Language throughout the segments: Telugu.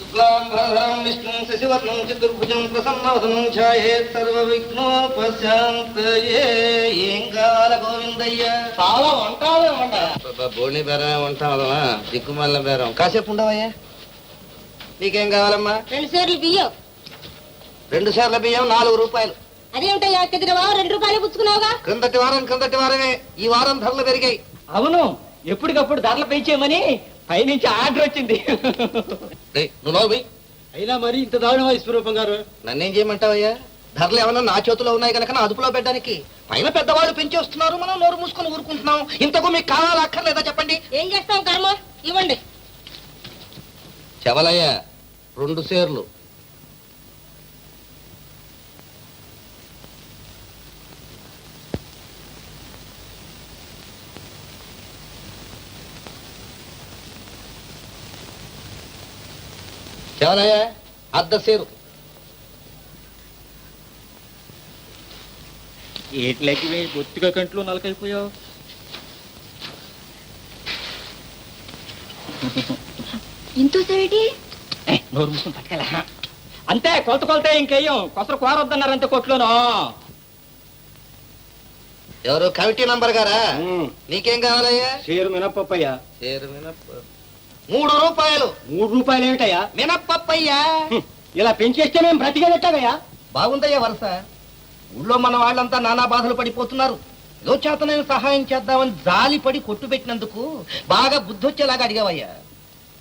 శుక్లాంబరధరం విష్ణుం శశివర్ణం చతుర్భుజం ప్రసన్నవదనం ఛాయేత్ సర్వవిఘ్నోపశాంతయే. ఏం కావాలి గోవిందయ్య? చాలా వంటాలే వంట. బోణి బేరమే ఉంటామా? దిక్కుమల్ల బేరం. కాసేపు ఉండవయ్యా. నీకేం కావాలమ్మా? 2 సేర్లు బియ్యం. 2 సేర్ల బియ్యం 4 రూపాయలు. అదేమిటయ్యా కిందటి 2 రూపాయలు పుచ్చుకున్నావుగా? క్రిందటి వారమే ఈ వారం ధరలు పెరిగాయి. అవును, ఎప్పటికప్పుడు ధరలు పెంచేయమని పైనుంచి ఆర్డర్ వచ్చింది. నువ్వు అయినా మరి ఇంత దారుణమా విశ్వరూపం గారు? నన్నేం చేయమంటావయ్యా? ధరలు ఏమన్నా నా చేతిలో ఉన్నాయి కనుక నా అదుపులో పెట్టడానికి. పైన పెద్దవాళ్ళు పెంచేస్తున్నారు, మనం నోరు మూసుకొని ఊరుకుంటున్నాం. ఇంతకు మీకు కావాలా అక్కర్లేదా చెప్పండి? ఏం చేస్తాం కర్మ, ఇవ్వండి. చెవలయ్యా 2 సేర్లు. చెవలయ్యా 1/2 సేరు. ఏట్లకి బొత్తిగా కంట్లో నలకైపోయావు. ఇంతేమిటి? నోరు మూసుకొని పట్టుకెళ్ళ. అంతే, కొలతే ఇంకేయం కొసరు కోరొద్దన్నారంతే కొట్లోనో. ఎవరు కమిటీ నంబర్ గారా? నీకేం కావాలయ్యా? షేరు మినప్పయ్యా. షేరు మినప్ప 3 రూపాయలు. 3 రూపాయలు ఏమిటయ్యా? మినప్పయ్యా. ఇలా పెంచేస్తే మేము బ్రతికేదెట్టాగయ్యా? బాగుందయ్యా వరుస. ఊళ్ళో మన వాళ్ళంతా నానా బాధలు పడిపోతున్నారు. ఏదో చేతనైన సహాయం చేద్దామని జాలిపడి కొట్టు పెట్టినందుకు బాగా బుద్ధి వచ్చేలాగా అడిగావయ్యా.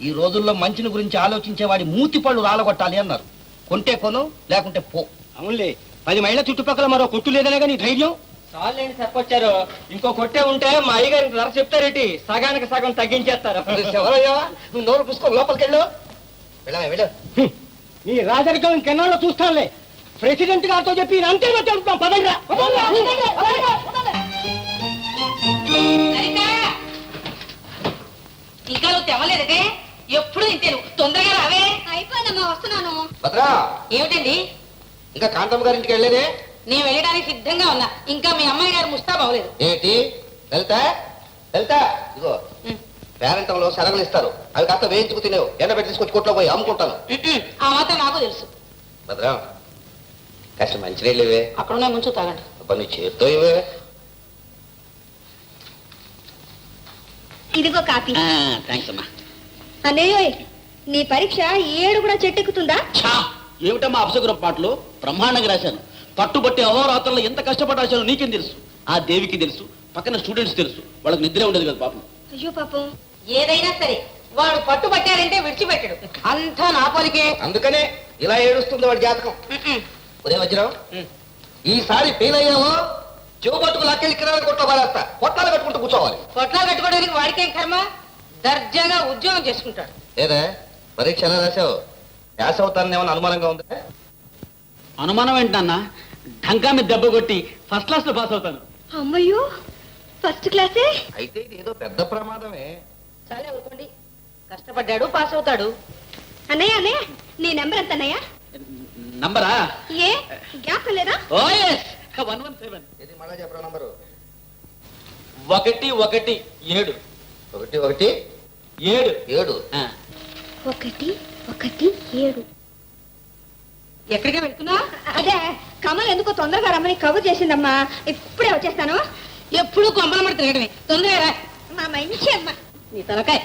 ఈ రోజుల్లో మంచిని గురించి ఆలోచించేవాడి మూతి పళ్ళు రాలగొట్టాలి అన్నారు. కొంటే కొను, లేకుంటే పో. అవునులే, 10 మైళ్ళ చుట్టుపక్కల మరో కొట్టు లేదనే నీ ధైర్యం. చాలేండి చెప్పొచ్చారు. ఇంకో కొట్టే ఉంటే మా అయ్యగారికి ధర చెప్తారేటి, సగానికి సగం తగ్గించేస్తారు. ఎవరయ్యా నువ్వు నోరు పుసుకో, లోపలికి వెళ్ళు. వెళ్ళు. నీ రాజరికం ఇంకెన్నాళ్ళు చూస్తానులే. ప్రెసిడెంట్ గారితో చెప్పి అంతే చెప్తాం. పదండ్రా. ఇంకా నువ్వు తెవలేదే? ఎప్పుడు ఇంతే, తొందరగా రావే. అయిపోయిందమ్మా, వస్తున్నాను. భద్రా, ఏమిటండి? ఇంకా కాంతమ్మ గారింటికి వెళ్ళేదే? నేను వెళ్ళడానికి సిద్ధంగా ఉన్నా. ఇంకా మీ అమ్మాయి గారు ముస్తాబ్ అవ్వలేదు. ఏంటి వెళ్తా? ఇదిగో పేరంటంలో సెలవులు ఇస్తారు, అవి కాస్త వేయించుకు తినేవు. ఎండబెట్టి తీసుకొచ్చి కొట్లో పోయి అమ్ముకుంటాను. ఆ మాత్రం నాకు తెలుసు. భద్రా, కాస్త మంచినీళ్ళు ఇవే. అక్కడున్నా ముంచు తాగండి. అబ్బా నీ చేత్తో ఇవే. ఇదిగో కాఫీ. థ్యాంక్స్ అమ్మా. అన్నయ్య, నీ పరీక్ష 7 కూడా చెట్టెక్కుతుందా? ఏమిటమ్మా అపశకుర పాటలు? బ్రహ్మాండంగా రాశాను. పట్టుబట్టి అహోరాత్రంలో ఎంత కష్టపడి రాశాను నీకేం తెలుసు? ఆ దేవికి తెలుసు, పక్కన స్టూడెంట్స్ తెలుసు. వాళ్ళకి నిద్రే ఉండదు కదా పాపం. అయ్యో పాపం. ఏదైనా సరే వాడు పట్టుబట్టారంటే విడిచిపెట్టడు. అంతా నా పోలికే. అందుకనే ఇలా ఏడుస్తుంది వాడి జాతకం. ఉదయం వచ్చినావు, ఈసారి ఫెయిల్ అయ్యావో చెవు పట్టుకు లక్కెళ్ళి కిరాణా కొట్లో పారేస్తా. పొట్లాలు కట్టుకుంటూ కూర్చోవాలి. పొట్లాలు కట్టుకోవడానికి వాడికేం కర్మ? దర్జాగా ఉద్యోగం చేసుకుంటాడు. ఏదా పరీక్ష ఎలా రాశావు? పాస్ అవుతానేమన్నా అనుమానంగా ఉందా? అనుమానం ఏంటన్నా? ఢంకా మీద దెబ్బ కొట్టి ఫస్ట్ క్లాస్ లో పాస్ అవుతాను. అమ్మయ్యో, ఫస్ట్ క్లాసే అయితే ఇది ఏదో పెద్ద ప్రమాదమే. చాలా ఊరుకోండి, కష్టపడ్డాడు, పాస్ అవుతాడు. అన్నయ్య నీ నెంబర్ ఎంత అన్నయ్య? నంబరా? ఏ జ్ఞాపకం లేదా? ఓ ఎస్, 117. ఇది మళ్ళా చెప్పరా నంబరు? 117. 1 1 7 7. 1 1 7. ఎక్కడికి వెళ్తున్నా? అదే కమల్ ఎందుకో తొందరగా రమ్మని కబుర్ చేసిందమ్మా. ఇప్పుడే వచ్చేస్తాను. ఎప్పుడు కొమ్మలమ్మడి తిరగడమే. తొందరగా మా మంచి అమ్మ. నీ తలకాయ.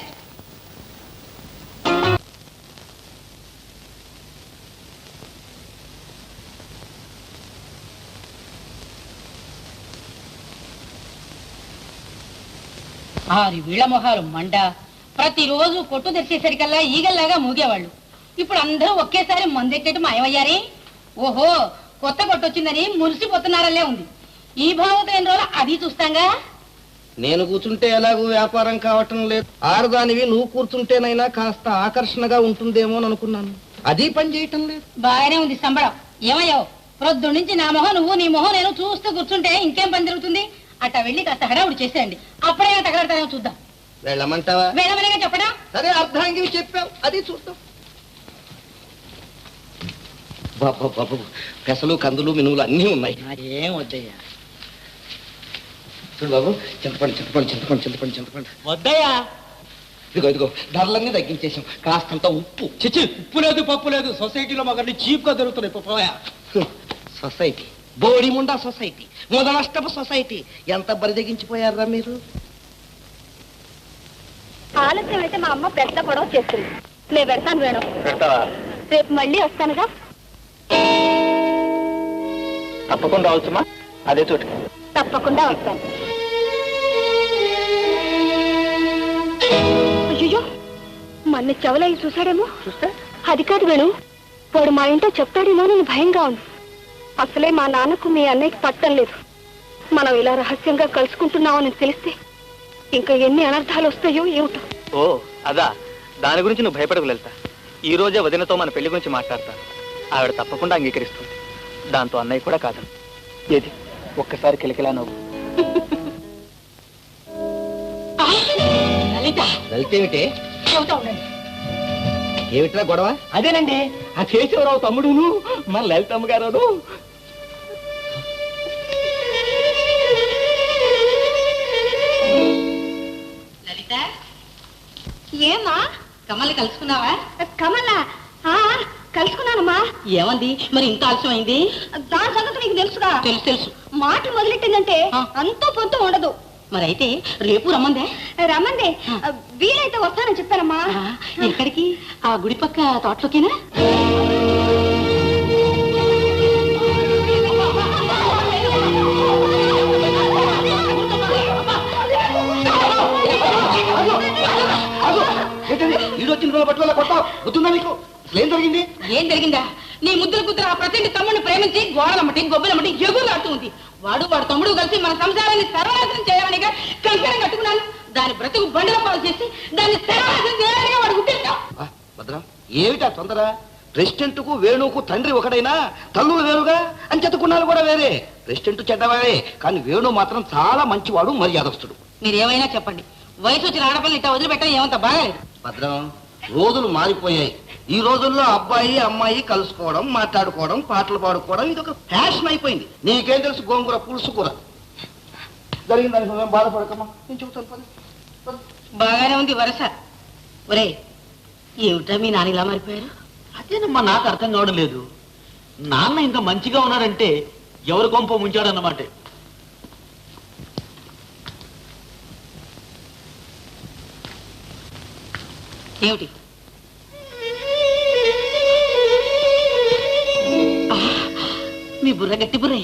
వీళ్ళ మొహాలు మండ. ప్రతిరోజు కొట్టు తెరిచేసరికల్లా ఈగల్లాగా మూగేవాళ్ళు. ఇప్పుడు అందరూ ఒకేసారి మందెట్టేట్టు మాయమయ్యారే. ఓహో, కొత్త కొట్టొచ్చిందని మురిసిపోతున్నారల్లే ఉంది. ఈ భావంతో ఎన్ని రోజులు అది చూస్తాంగా. నేను కూర్చుంటే ఎలాగూ వ్యాపారం కావటం లేదు. ఆడదానివి నువ్వు కూర్చుంటేనైనా కాస్త ఆకర్షణగా ఉంటుందేమో అనుకున్నాను. అది పని చేయటం లేదు. బాగానే ఉంది సంబడం. ఏమయ్యావు? ప్రొద్దు నుంచి నా మొహం నువ్వు, నీ మొహం నేను చూస్తూ కూర్చుంటే ఇంకేం పని జరుగుతుంది? అట్టా వెళ్ళి కాస్త హడావుడి చేసేయండి. అప్పుడైనా తగలడతానేమో చూద్దాం. వెళ్ళమంటావా? వెళ్ళమనేగా చెప్పడా? సరే, అర్ధాంగివి చెప్పావు, అది చూద్దాం. బాబు పెసలు కందులు మినువులు అన్నీ ఉన్నాయి. ఏం వద్దయ్యా. చూడు బాబు, చింతపండు. వద్దయ్యా. ఇదిగో ధరలన్నీ తగ్గించేసాం, కాస్తంత ఉప్పు. చిచ్చి ఉప్పు లేదు పప్పు లేదు, సొసైటీలో మాకు చీప్ గా దొరుకుతున్నాయి పోయా. సొసైటీ, బోడిముండా సొసైటీ, మొదనష్టపు సొసైటీ, ఎంత బరిదగించిపోయారా మీరు? ఆలస్యం అయితే మా అమ్మ పెద్ద గొడవ చేస్తుంది. నేను పెడతాను వేణు, రేపు మళ్ళీ వస్తానుగా. తప్పకుండా రావచ్చుమా, అదే చోటు. తప్పకుండా వస్తాను. అయ్యో, మన చెవులయ్యి చూశాడేమో. చూస్తే అది కాదు వేణు, వాడు మా ఇంట్లో చెప్తాడేమో అని భయంగా ఉంది. అసలే మా నాన్నకు మీ అన్నయ్యకి పట్టం లేదు. మనం ఇలా రహస్యంగా కలుసుకుంటున్నామని తెలిస్తే ఇంకా ఎన్ని అనర్థాలు వస్తాయో ఏమిటో. ఓ అదా, దాని గురించి నువ్వు భయపడకు లలిత. ఈ రోజే వదినతో మన పెళ్లి గురించి మాట్లాడతాను. ఆవిడ తప్పకుండా అంగీకరిస్తుంది. దాంతో అన్నయ్య కూడా కాదని. ఏది ఒక్కసారి కిలకిలా నువ్వు. లలిత లలిత ఏమిటే? చెబుతా ఉండండి. ఏమిట్రా గొడవ? అదేనండి, ఆ కేశవరావు తమ్ముడును మన లలితమ్మ గారు. లలిత, ఏమా కమల్ని కలుసుకున్నావా? కమలా? కలుసుకున్నానమ్మా. ఏమంది మరి ఇంత ఆలస్యమైంది? దాని సంగతి నీకు తెలుసుగా. తెలుసు తెలుసు. మాటలు మొదలెట్టిందంటే అంతో పొంతో ఉండదు. మరి అయితే రేపు రమ్మందే. రమ్మంది. వీలైతే వస్తానని చెప్పానమ్మా. ఎక్కడికి? ఆ గుడి పక్క తోటలోకేనా? ఈడొచ్చిన రోజు పట్టుకోలే కొట్టావు, గుర్తుందా నీకు? అసలు ఏం జరిగింది? ఏం జరిగిందా? నీ ముద్దుల కూతురు ఆ ప్రతి తమ్ముడిని ప్రేమించి గోడలమ్మటి గొబ్బలమ్మటి ఎగురులాడుతూ ఉంది. వాడు తమ్ముడు కలిసి మన సంసారాన్ని సర్వనాశనం చేయాలనిగా కంకణం కట్టుకున్నాను. దాని బ్రతుకు బండల పాలు చేసి దాన్ని సర్వనాశనం చేయాలనిగా వాడు గుర్తించాం. భద్రం, ఏమిటా తొందర? ప్రెసిడెంట్ కు వేణుకు తండ్రి ఒకడైనా తల్లులు వేరుగా అని చెప్పుకున్నారు కూడా వేరే. ప్రెసిడెంట్ చెడ్డవాడే, కానీ వేణు మాత్రం చాలా మంచివాడు, మర్యాదస్తుడు. మీరేమైనా చెప్పండి, వయసు వచ్చిన ఆడపిల్లని ఇట్లా వదిలిపెట్టడం ఏమంత బాగాలేదు. భద్రం, రోజులు మారిపోయాయి. ఈ రోజుల్లో అబ్బాయి అమ్మాయి కలుసుకోవడం, మాట్లాడుకోవడం, పాటలు పాడుకోవడం ఇది ఒక ఫ్యాషన్ అయిపోయింది. నీకేం తెలుసు గోంగూర పులుసు కూర? జరిగిందని నువ్వేం బాధపడకమ్మా, నేను చెబుతాను. బాగానే ఉంది వరస. ఒరే, ఏమిటా మీ నాన్న ఇలా మారిపోయారు? అదేనమ్మా నాకు అర్థం కావడం లేదు. నాన్న ఇంత మంచిగా ఉన్నారంటే ఎవరు కొంప ముంచాడన్నమాట. ఏమిటి? మీ బుర్ర గట్టి బుర్రే.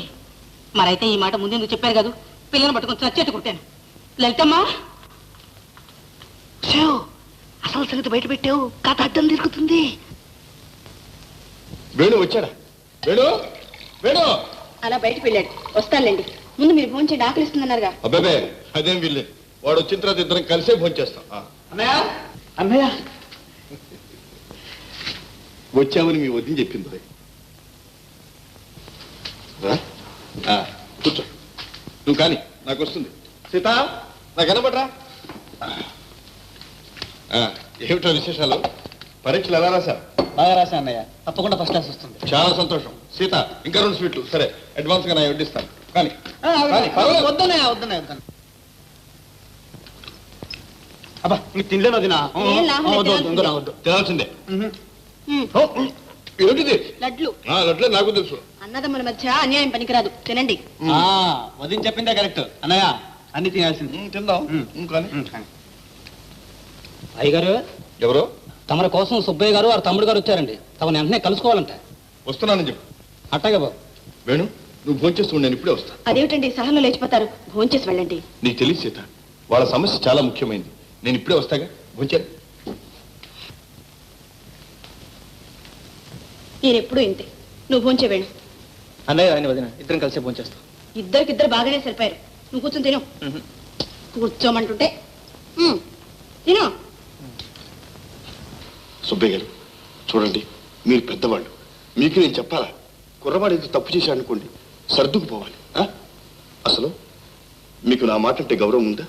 మరైతే ఈ మాట ముందెందుకు చెప్పారు కదా? పిల్లలు పట్టుకొని చచ్చేట్టు కుట్టాను. లలితమ్మా, అసలు సంగతి బయట పెట్టావు, కథ అడ్డం తిరుగుతుంది. వేణు వచ్చాడా? వేణు వేణు అలా బయటకు వెళ్ళాడు. వస్తానులేండి, ముందు మీరు ఫోన్ చేయండి, ఆకలిస్తుందన్నారుగా. అబ్బాబే అదేం వీళ్ళే, వాడు వచ్చిన తర్వాత ఇద్దరం కలిసే భోజనం చేస్తాం. అన్నయ్య అన్నయ్య వచ్చామని మీ వదిన చెప్పింది. కూర్చో, నువ్వు కానీ నాకు వస్తుంది. సీత, నాకు కనబడరా? ఏమిటో విశేషాలు? పరీక్షలు ఎలా రాశారు? బాగా రాశా అన్నయ్య, తప్పకుండా ఫస్ట్ క్లాస్ వస్తుంది. చాలా సంతోషం. సీత, ఇంకా 2 స్వీట్లు. సరే, అడ్వాన్స్ గా నేను వడ్డిస్తాను. కానీ పర్వాలేదు. వద్దన్నయ్య వద్దన్నయ్య వద్దన్న. అబ్బా నీకు తినలేను వదినా. ఏం లాభం లేదు, వద్దు. తినాల్సిందే. ఏమిటిది? లడ్లు. లడ్లే నాకు తెలుసు. అన్నదమ్ముల మధ్య అన్యాయం పనికిరాదు, తినండి. వదిన చెప్పిందే కరెక్ట్ అన్నయ్య, అన్ని తినాల్సింది. తిందాం. కానీ అయ్యగారు, ఎవరో తమరి కోసం సుబ్బయ్య గారు వారి తమ్ముడు గారు వచ్చారండి. తమని వెంటనే కలుసుకోవాలంట. వస్తున్నానని చెప్పు. అట్టగా బాబు. వేణు, నువ్వు భోంచేస్తూ నేను ఇప్పుడే వస్తా. అదేమిటండి సహనంలో లేచిపోతారు, భోంచేసి వెళ్ళండి. నీకు తెలియదు సీత, వాళ్ళ సమస్య చాలా ముఖ్యమైనది. నేను ఇప్పుడే వస్తాగా, భోంచాను. నేను ఎప్పుడూ ఇంతే, నువ్వు భోంచే వేణు. అన్నయ్య ఆయన వదిన ఇద్దరం కలిసి భోంచేస్తాం. ఇద్దరికిద్దరు బాగానే సరిపోయారు. నువ్వు కూర్చొని తిను. కూర్చోమంటుంటే తిను. సుబ్బయ్య గారు, చూడండి, మీరు పెద్దవాళ్ళు, మీకు నేను చెప్పాలా? కుర్రవాడు ఏదో తప్పు చేశాడు అనుకోండి, సర్దుకుపోవాలి. అసలు మీకు నా మాట అంటే గౌరవం ఉందా?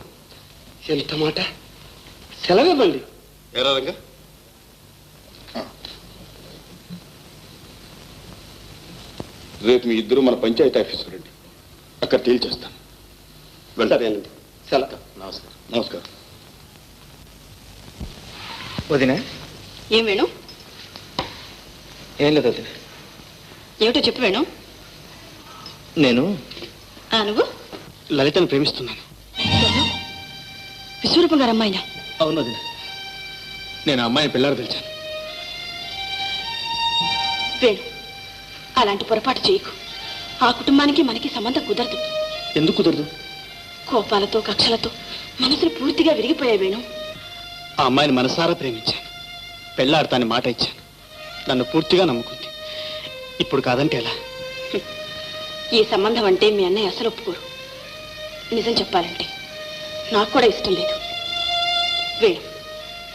ఎంత మాట? సెలవివ్వండి. ఏరా రంగా? రేపు మీ ఇద్దరు మన పంచాయతీ ఆఫీసు రండి, అక్కడ తేల్చేస్తాను. వెళ్తారేనండి. సెలవు. నమస్కారం. నమస్కారం. వదిన ఏం వేణు? ఏం లేదు వదిన. ఏమిటో చెప్పు వేణు. నేను నువ్వు లలితను ప్రేమిస్తున్నాను. విశ్వరూపం గారు అమ్మాయినా? అవును వదిన, నేను ఆ అమ్మాయిని పిల్లలు పిలిచాను. వేణు, అలాంటి పొరపాటు చేయకు. ఆ కుటుంబానికి మనకి సంబంధం కుదరదు. ఎందుకు కుదరదు? కోపాలతో కక్షలతో మనసులు పూర్తిగా విరిగిపోయాయి వేణు. ఆ అమ్మాయిని మనసారా ప్రేమించాను, పెళ్ళాడతాని మాట ఇచ్చాను. నన్ను పూర్తిగా నమ్ముకుంది. ఇప్పుడు కాదంటే ఎలా? ఈ సంబంధం అంటే మీ అన్నయ్య అసలు ఒప్పుకోరు. నిజం చెప్పాలంటే నాకు కూడా ఇష్టం లేదు. వేణు,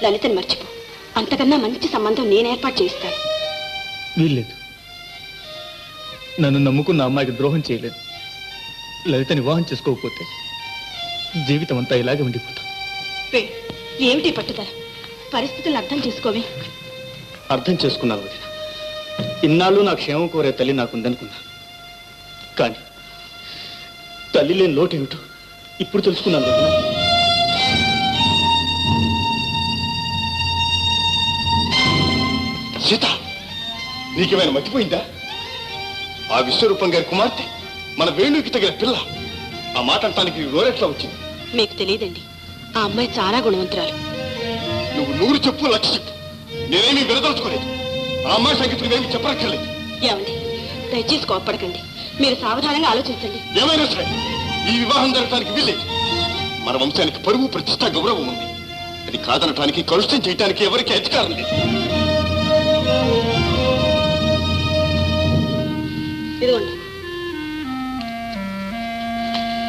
లలితని మర్చిపో. అంతకన్నా మంచి సంబంధం నేను ఏర్పాటు చేయిస్తాను. వీల్లేదు. నన్ను నమ్ముకున్న అమ్మాయికి ద్రోహం చేయలేదు. లలితని వివాహం చేసుకోకపోతే జీవితం అంతా ఇలాగే ఉండిపోతాం. వేణు, ఏమిటి పట్టుదల? పరిస్థితులను అర్థం చేసుకోవే. అర్థం చేసుకున్నాను వదిన. ఇన్నాళ్ళు నా క్షేమం కోరే తల్లి నాకుందనుకున్నాను. కానీ తల్లి లేని లోటు ఏమిటో ఇప్పుడు తెలుసుకున్నాను వదిన. సీత, నీకేమైనా మర్చిపోయిందా? ఆ విశ్వరూపం గారి కుమార్తె మన వేణుకి తగిన పిల్ల. ఆ మాట అంటానికి నోరెట్లా వచ్చింది? మీకు తెలియదండి, ఆ అమ్మాయి చాలా గుణవంతురాలు. నువ్వు 100 చెప్పు, 1,00,000 చెప్పు, నేనేమీ వినదలుచుకోలేదు. ఆ అమ్మాయి సంగీతం ఏమి చెప్పనక్కర్లేదు. ఏమండి, దయచేసి కోప్పడకండి. మీరు సావధానంగా ఆలోచించండి. ఏమైనా సరే ఈ వివాహం జరగడానికి వీల్లేదు. మన వంశానికి పరువు, ప్రతిష్ట, గౌరవం ఉంది. అది కాదనటానికి, కలుషితం చేయటానికి ఎవరికి అధికారం లేదు. ఇదిగోండి,